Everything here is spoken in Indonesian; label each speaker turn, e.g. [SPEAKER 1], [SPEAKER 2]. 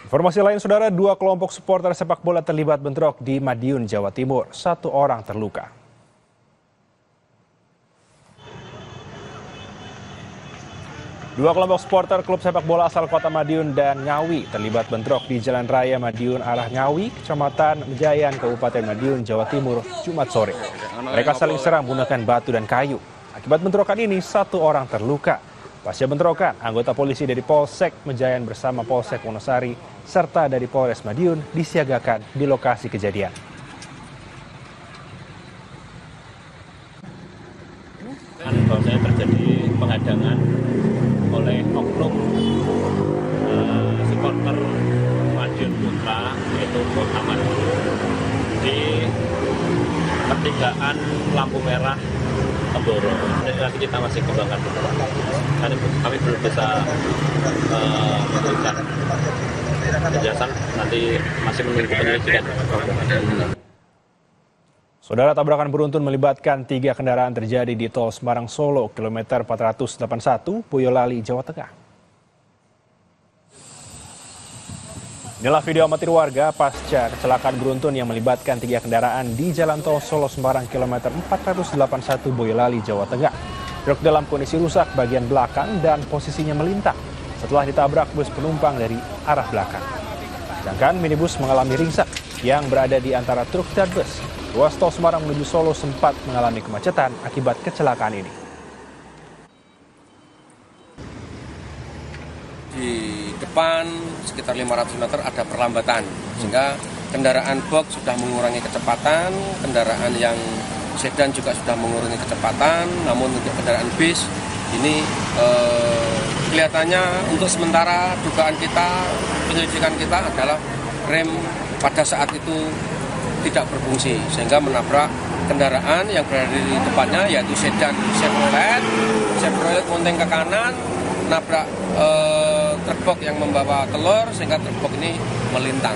[SPEAKER 1] Informasi lain, saudara, dua kelompok supporter sepak bola terlibat bentrok di Madiun, Jawa Timur. Satu orang terluka. Dua kelompok supporter klub sepak bola asal kota Madiun dan Ngawi terlibat bentrok di Jalan Raya Madiun arah Ngawi, Kecamatan Mejayan, Kabupaten Madiun, Jawa Timur, Jumat sore. Mereka saling serang menggunakan batu dan kayu. Akibat bentrokan ini, satu orang terluka. Pasca bentrokan, anggota polisi dari Polsek Mejayan bersama Polsek Wonosari serta dari Polres Madiun disiagakan di lokasi kejadian.
[SPEAKER 2] Bahwasanya terjadi penghadangan oleh oknum supporter Madiun Putra, yaitu Muhammad, di pertigaan lampu merah Keboro. Nanti kita masih kembangkan kami belum bisa memberikan kejelasan, nanti masih menunggu penyelidikan.
[SPEAKER 1] Saudara, tabrakan beruntun melibatkan 3 kendaraan terjadi di tol Semarang Solo, kilometer 481, Boyolali, Jawa Tengah. Inilah video amatir warga pasca kecelakaan beruntun yang melibatkan 3 kendaraan di Jalan Tol Solo Semarang kilometer 481 Boyolali, Jawa Tengah. Truk dalam kondisi rusak bagian belakang dan posisinya melintang setelah ditabrak bus penumpang dari arah belakang. Sedangkan minibus mengalami ringsek yang berada di antara truk dan bus. Ruas tol Semarang menuju Solo sempat mengalami kemacetan akibat kecelakaan ini.
[SPEAKER 3] Di depan sekitar 500 meter ada perlambatan, sehingga kendaraan box sudah mengurangi kecepatan, kendaraan yang sedan juga sudah mengurangi kecepatan, namun untuk kendaraan bis ini kelihatannya untuk sementara dugaan kita, penyelidikan kita adalah rem pada saat itu tidak berfungsi sehingga menabrak kendaraan yang berada di depannya, yaitu sedan Chevrolet monteng ke kanan, nabrak truk box yang membawa telur sehingga truk box ini melintang.